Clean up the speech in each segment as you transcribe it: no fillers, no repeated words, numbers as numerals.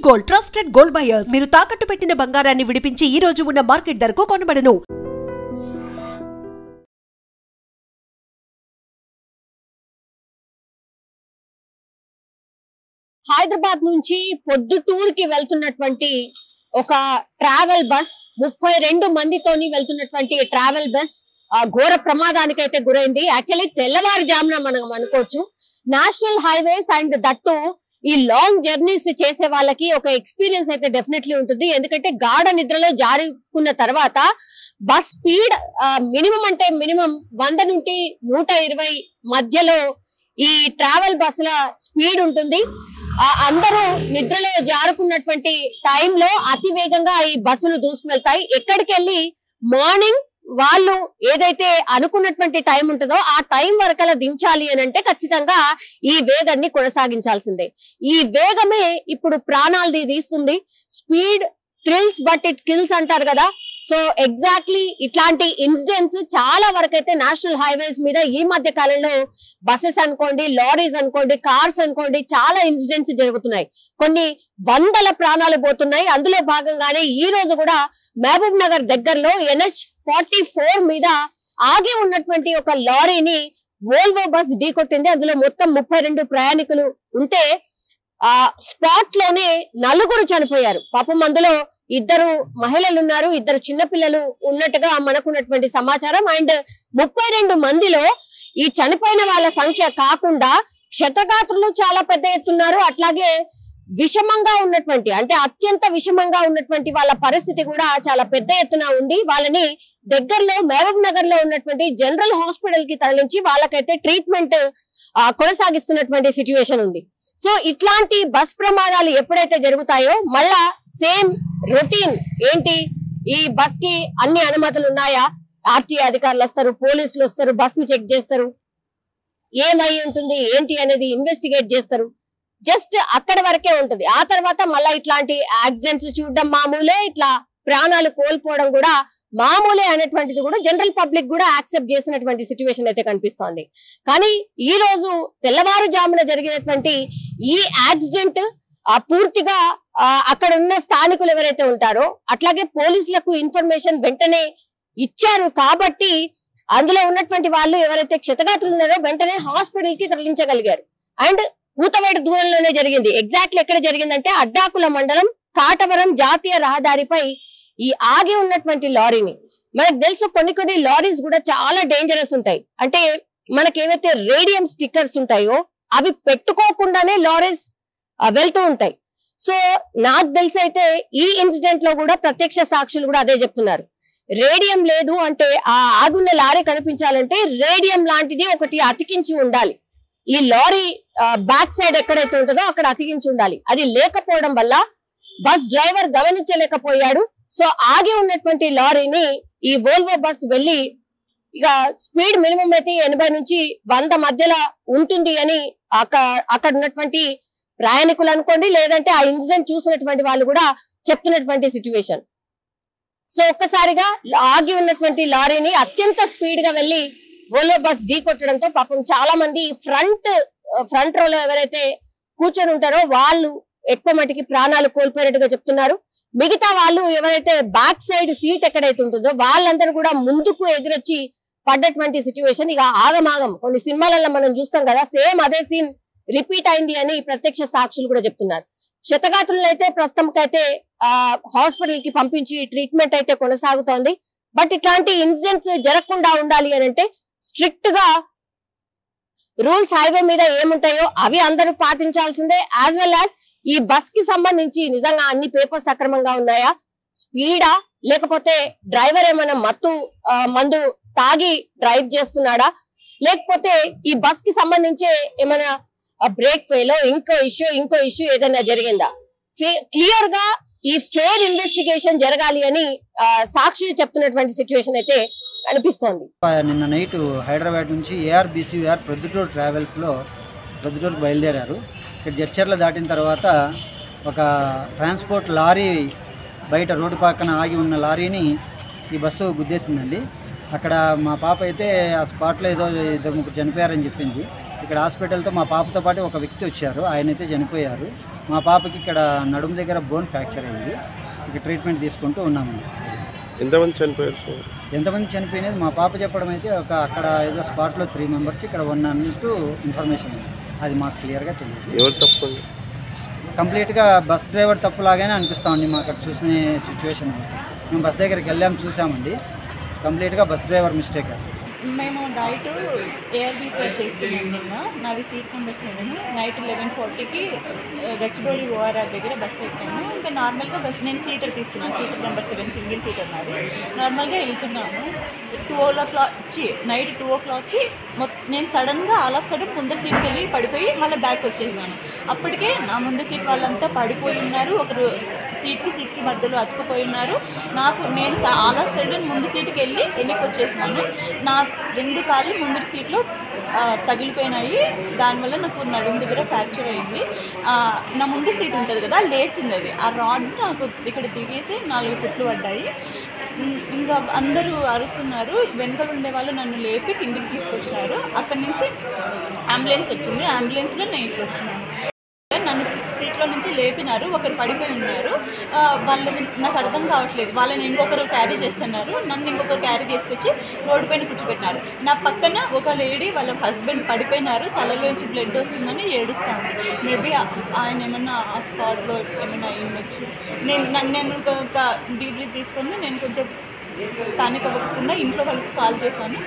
Gold trusted gold buyers మీరు తాకట్టు పెట్టిన బంగారాన్ని విడిపించి ఈ రోజు ఉన్న మార్కెట్ ధరకు కొనబడను. హైదరాబాద్ నుంచి పొద్దుటూర్ కి వెళ్తున్నటువంటి ఒక ట్రావెల్ బస్ 32 మందితోని వెళ్తున్నటువంటి ట్రావెల్ బస్ ఘోర ప్రమాదానికి అయితే గురైంది. యాక్చువల్లీ తెల్లవారుజామున మనం అనుకోవచ్చు. నేషనల్ హైవేస్ అండ్ దట్టు ఈ లాంగ్ జర్నీస్ చేసే వాళ్ళకి ఒక ఎక్స్పీరియన్స్ అయితే డెఫినెట్లీ ఉంటుంది. ఎందుకంటే గాఢ నిద్రలో జారుకున్న తర్వాత బస్ స్పీడ్ మినిమం అంటే మినిమం 100 నుండి 120 మధ్యలో ఈ ట్రావెల్ బస్సుల స్పీడ్ ఉంటుంది. అందరూ నిద్రలో జారుకున్నటువంటి టైంలో అతి వేగంగా ఈ బస్సులు దూసుకు వెళ్తాయి. ఎక్కడికి వెళ్ళి మార్నింగ్ వాళ్ళు ఏదైతే అనుకున్నటువంటి టైం ఉంటుందో ఆ టైం వరకలా దించాలి అని అంటే ఖచ్చితంగా ఈ వేగాన్ని కొనసాగించాల్సిందే. ఈ వేగమే ఇప్పుడు ప్రాణాలు తీస్తుంది. Speed thrills but it kills అంటారు కదా. సో ఎగ్జాక్ట్లీ ఇట్లాంటి ఇన్సిడెంట్స్ చాలా వరకు అయితే నేషనల్ హైవేస్ మీద ఈ మధ్య కాలంలో బస్సెస్ అనుకోండి, లారీస్ అనుకోండి, కార్స్ అనుకోండి, చాలా ఇన్సిడెంట్స్ జరుగుతున్నాయి. కొన్ని వందల ప్రాణాలు పోతున్నాయి. అందులో భాగంగానే ఈ రోజు కూడా మహబూబ్ నగర్ దగ్గరలో NH44 మీద ఆగి ఉన్నటువంటి ఒక లారీని వోల్వో బస్ ఢీకొట్టింది. అందులో మొత్తం 32 ప్రయాణికులు ఉంటే స్పాట్ లోనే 4 చనిపోయారు. పాపం అందులో 2 మహిళలు ఉన్నారు, 2 చిన్నపిల్లలు ఉన్నట్టుగా మనకున్నటువంటి సమాచారం. అండ్ 32 మందిలో ఈ చనిపోయిన వాళ్ళ సంఖ్య కాకుండా క్షతగాత్రులు చాలా పెద్ద ఎత్తున్నారు. అట్లాగే విషమంగా ఉన్నటువంటి అంటే అత్యంత విషమంగా ఉన్నటువంటి వాళ్ళ పరిస్థితి కూడా చాలా పెద్ద ఎత్తున ఉంది. వాళ్ళని దగ్గరలో మహబూబ్ నగర్ లో ఉన్నటువంటి జనరల్ హాస్పిటల్ కి తరలించి వాళ్ళకైతే ట్రీట్మెంట్ కొనసాగిస్తున్నటువంటి సిచ్యువేషన్ ఉంది. సో ఇట్లాంటి బస్ ప్రమాదాలు ఎప్పుడైతే జరుగుతాయో మళ్ళా సేమ్ రొటీన్ ఏంటి, ఈ బస్ కి అన్ని అనుమతులు ఉన్నాయా, ఆర్టీఏ అధికారులు వస్తారు, పోలీసులు వస్తారు, బస్ ను చెక్ చేస్తారు, ఏమై ఉంటుంది ఏంటి అనేది ఇన్వెస్టిగేట్ చేస్తారు. జస్ట్ అక్కడ వరకే ఉంటుంది. ఆ తర్వాత మళ్ళా ఇట్లాంటి యాక్సిడెంట్స్ చూడడం మామూలే, ఇట్లా ప్రాణాలు కోల్పోవడం కూడా మామూలే అనేటువంటిది కూడా జనరల్ పబ్లిక్ కూడా యాక్సెప్ట్ చేసినటువంటి సిచ్యువేషన్ అయితే కనిపిస్తోంది. కానీ ఈ రోజు తెల్లవారుజామున జరిగినటువంటి ఈ యాక్సిడెంట్ పూర్తిగా అక్కడ ఉన్న స్థానికులు ఎవరైతే ఉంటారో అట్లాగే పోలీసులకు ఇన్ఫర్మేషన్ వెంటనే ఇచ్చారు కాబట్టి అందులో ఉన్నటువంటి వాళ్ళు ఎవరైతే క్షతగాత్రులు ఉన్నారో వెంటనే హాస్పిటల్ కి తరలించగలిగారు. అండ్ కూతవేట దూరంలోనే జరిగింది. ఎగ్జాక్ట్లీ ఎక్కడ జరిగిందంటే అడ్డాకుల మండలం కాటవరం జాతీయ రహదారిపై ఈ ఆగి ఉన్నటువంటి లారీని, మనకు తెలుసు కొన్ని లారీస్ కూడా చాలా డేంజరస్ ఉంటాయి. అంటే మనకి ఏవైతే రేడియం స్టిక్కర్స్ ఉంటాయో అవి పెట్టుకోకుండానే లారీస్ వెళ్తూ ఉంటాయి. సో నాకు తెలిసి అయితే ఈ ఇన్సిడెంట్ లో కూడా ప్రత్యక్ష సాక్షులు కూడా అదే చెప్తున్నారు. రేడియం లేదు అంటే ఆ ఆగున్న లారీ కనిపించాలంటే రేడియం లాంటిది ఒకటి అతికించి ఉండాలి. ఈ లారీ బ్యాక్ సైడ్ ఎక్కడైతే ఉంటుందో అక్కడ అతికించి ఉండాలి. అది లేకపోవడం వల్ల బస్ డ్రైవర్ గమనించలేకపోయాడు. సో ఆగి ఉన్నటువంటి లారీని ఈ వోల్వో బస్ వెళ్లి ఇక స్పీడ్ మినిమం అయితే 80 నుంచి 100 మధ్యలో ఉంటుంది అని అక్కడ ఉన్నటువంటి ప్రయాణికులు అనుకోండి, లేదంటే ఆ ఇన్సిడెంట్ చూసినటువంటి వాళ్ళు కూడా చెప్తున్నటువంటి సిచ్యువేషన్. సో ఒక్కసారిగా ఆగి ఉన్నటువంటి లారీని అత్యంత స్పీడ్ గా వెళ్లి వోల్వో బస్ ఢీ కొట్టడంతో పాపం చాలా మంది ఫ్రంట్ రోలో ఎవరైతే కూర్చొని ఉంటారో వాళ్ళు ఎక్కువ మటుకి ప్రాణాలు కోల్పోయినట్టుగా చెప్తున్నారు. మిగతా వాళ్ళు ఎవరైతే బ్యాక్ సైడ్ సీట్ ఎక్కడైతే ఉంటుందో వాళ్ళందరూ కూడా ముందుకు ఎదురొచ్చి పడ్డటువంటి సిచ్యువేషన్. ఇక ఆగమాగం కొన్ని సినిమాలలో మనం చూస్తాం కదా, సేమ్ అదే సీన్ రిపీట్ అయింది అని ప్రత్యక్ష సాక్షులు కూడా చెప్తున్నారు. క్షతగాత్రులను అయితే ప్రస్తుతానికైతే హాస్పిటల్ కి పంపించి ట్రీట్మెంట్ అయితే కొనసాగుతోంది. బట్ ఇట్లాంటి ఇన్సిడెంట్స్ జరగకుండా ఉండాలి అని అంటే స్ట్రిక్ట్ గా రూల్స్ హైవే మీద ఏముంటాయో అవి అందరూ పాటించాల్సిందే. యాజ్ వెల్ యాజ్ ఈ బస్ కి సంబంధించి నిజంగా అన్ని పేపర్స్ సక్రమంగా ఉన్నాయా, స్పీడా, లేకపోతే డ్రైవర్ ఏమైనా మందు తాగి డ్రైవ్ చేస్తున్నాడా, లేకపోతే ఈ బస్ కి సంబంధించి ఏమైనా బ్రేక్ ఫెయిల్ ఇంకో ఇష్యూ ఏదైనా జరిగిందా, క్లియర్ గా ఈ ఫేర్ ఇన్వెస్టిగేషన్ జరగాలి అని సాక్షి చెప్తున్నటువంటి సిచ్యువేషన్ అయితే కనిపిస్తోంది. నిన్న నైట్ హైదరాబాద్ నుంచి ARBCVR ప్రొద్దుటూరు ట్రావెల్స్లో ప్రొద్దుటూరుకు బయలుదేరారు. ఇక్కడ జడ్చర్ల దాటిన తర్వాత ఒక ట్రాన్స్పోర్ట్ లారీ బయట రోడ్డు పక్కన ఆగి ఉన్న లారీని ఈ బస్సు గుద్దేసిందండి. అక్కడ మా పాప అయితే ఆ స్పాట్లో ఏదో 2-3 చనిపోయారని చెప్పింది. ఇక్కడ హాస్పిటల్తో మా పాపతో పాటు ఒక వ్యక్తి వచ్చారు, ఆయన అయితే చనిపోయారు. మా పాపకి ఇక్కడ నడుము దగ్గర బోన్ ఫ్రాక్చర్ అయింది, ఇక్కడ ట్రీట్మెంట్ తీసుకుంటూ ఉన్నామండి. ఎంతమంది చనిపోయినది మా పాప చెప్పడం అయితే అక్కడ ఏదో స్పాట్లో 3 మెంబర్స్, ఇక్కడ 1 అన్నట్టు ఇన్ఫర్మేషన్ ఉంది. అది మాకు క్లియర్గా తెలియదు. ఎవరు తప్పు? కంప్లీట్గా బస్ డ్రైవర్ తప్పులాగానే అనిపిస్తామండి మాకు అక్కడ చూసిన సిచ్యువేషన్. మేము బస్ దగ్గరికి వెళ్ళాము, చూసామండి, కంప్లీట్గా బస్ డ్రైవర్ మిస్టేక్. మేము నైట్ ఏఆర్బీసీ చేసుకున్నాం. నిన్న నాది సీట్ నెంబర్ 7. నైట్ 11:40కి గచ్చిబౌలి ఓఆర్ఆర్ దగ్గర బస్సు ఎక్కాము. ఇంకా నార్మల్గా బస్ నేను సీటర్ తీసుకున్నాను, సీటర్ నెంబర్ 7 సింగిల్ సీటర్ నాది. నార్మల్గా వెళ్తున్నాము. 2 నైట్ 2 o'clockకి నేను సడన్గా ఆల్ ఆఫ్ సడన్ ముందర సీట్కి వెళ్ళి పడిపోయి మళ్ళీ బ్యాక్ వచ్చేసాను. అప్పటికే నా ముందు సీట్ వాళ్ళంతా పడిపోయి ఉన్నారు, ఒకరు సీట్కి మధ్యలో అతుకుపోయి ఉన్నారు. నేను ఆల్ ఆఫ్ సడన్ ముందు సీట్కి వెళ్ళి వెనక్కి వచ్చేసినాను. నా 2 కాళ్ళు ముందు సీట్లో తగిలిపోయినాయి. దానివల్ల నాకు నడుము దగ్గర ఫ్రాక్చర్ అయింది. నా ముందు సీట్ ఉంటుంది కదా, లేచింది అది. ఆ రాడ్ నాకు ఇక్కడ దిగేసి 4 కుట్లు పడ్డాయి. ఇంకా అందరూ అరుస్తున్నారు. వెనకలు ఉండే వాళ్ళు నన్ను లేపి కిందికి తీసుకొచ్చినారు. అక్కడి నుంచి అంబులెన్స్ వచ్చింది. అంబులెన్స్లో నేను ఇక్కడ వచ్చినాను. నన్ను సీట్లో నుంచి లేపినారు, ఒకరు పడిపోయి ఉన్నారు. వాళ్ళది నాకు అర్థం కావట్లేదు. వాళ్ళని ఇంకొకరు క్యారీ చేస్తున్నారు, నన్ను ఇంకొకరు క్యారీ చేసుకొచ్చి రోడ్డు పైన కూర్చోబెట్టినారు. నా పక్కన ఒక లేడీ వాళ్ళ హస్బెండ్ పడిపోయినారు, తలలోంచి బ్లడ్ వస్తుందని ఏడుస్తాను. మేబీ ఆయన ఏమన్నా ఆ స్పాట్లో ఏమైనా అయ్యొచ్చు. నేను ఒక డీప్ బ్రీత్ తీసుకొని నేను కొంచెం పానిక్ అవ్వకుండా ఇంట్లో వాళ్ళకి కాల్ చేశాను.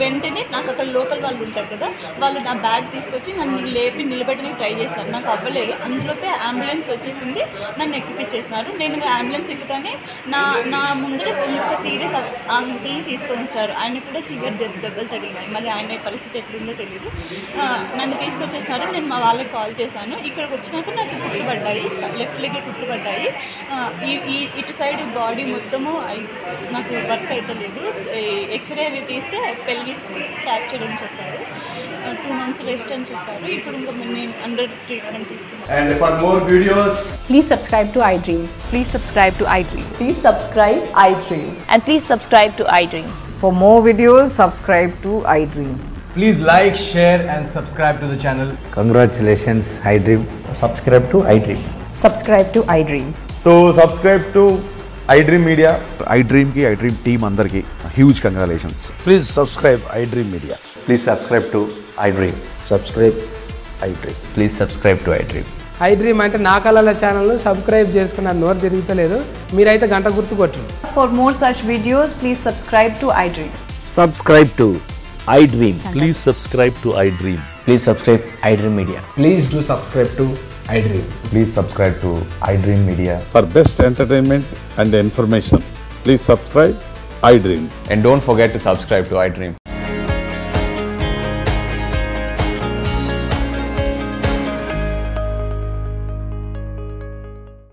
వెంటనే నాకు అక్కడ లోకల్ వాళ్ళు ఉంటారు కదా, వాళ్ళు నా బ్యాగ్ తీసుకొచ్చి నన్ను లేపి నిలబెట్టడానికి ట్రై చేస్తారు. నాకు అవ్వలేదు. అందులోపే అంబులెన్స్ వచ్చేసింది, నన్ను ఎక్కిపించేసినారు. నేను అంబులెన్స్ ఎక్కుతానే నా ముందర ఒక సీరియస్ అంకుల్ని తీసుకొని వచ్చారు. ఆయన కూడా సివియర్ దెబ్బలు తగిలినాయి. మళ్ళీ ఆయన పరిస్థితి ఎట్లుందో తెలియదు. నన్ను తీసుకొచ్చేసినారు. నేను మా వాళ్ళకి కాల్ చేశాను. ఇక్కడికి వచ్చినాక నాకు కుట్లు పడ్డాయి, లెఫ్ట్ లెగ్ కుట్లు పడ్డాయి. ఇటు సైడ్ బాడీ మొత్తము నాకు వర్క్ అయితే లేదు. ఎక్స్రే అవి తీస్తే పెల్విస్ ఫ్రాక్చర్ అని చెప్పారు. 2 months రెస్ట్ అని చెప్పారు. ఇప్పుడు ఇంకా నేను అండర్ ట్రీట్మెంట్ తీసుకున్నాను. And for more videos, please subscribe to iDream. Please subscribe to iDream. Please subscribe iDream. And please subscribe to iDream. For more videos, subscribe to iDream. please like, share and subscribe to the channel. Congratulations, iDream. Subscribe to iDream. Subscribe to iDream. So subscribe to iDream Media. iDream ki iDream team andarki huge congratulations. Please subscribe iDream Media. Please subscribe to iDream. Subscribe iDream. Please subscribe to iDream. iDream అంటే నా కళల channel subscribe చేసుకున్న నోరు తిరుగుతలేదు. మీరైతే గంట గుర్తు కొట్టండి. For more such videos, please subscribe to iDream. Subscribe to iDream. Please subscribe to iDream. Please subscribe iDream Media. Please do subscribe to iDream. Please subscribe to iDream Media. For best entertainment and information, please subscribe iDream. And don't forget to subscribe to iDream.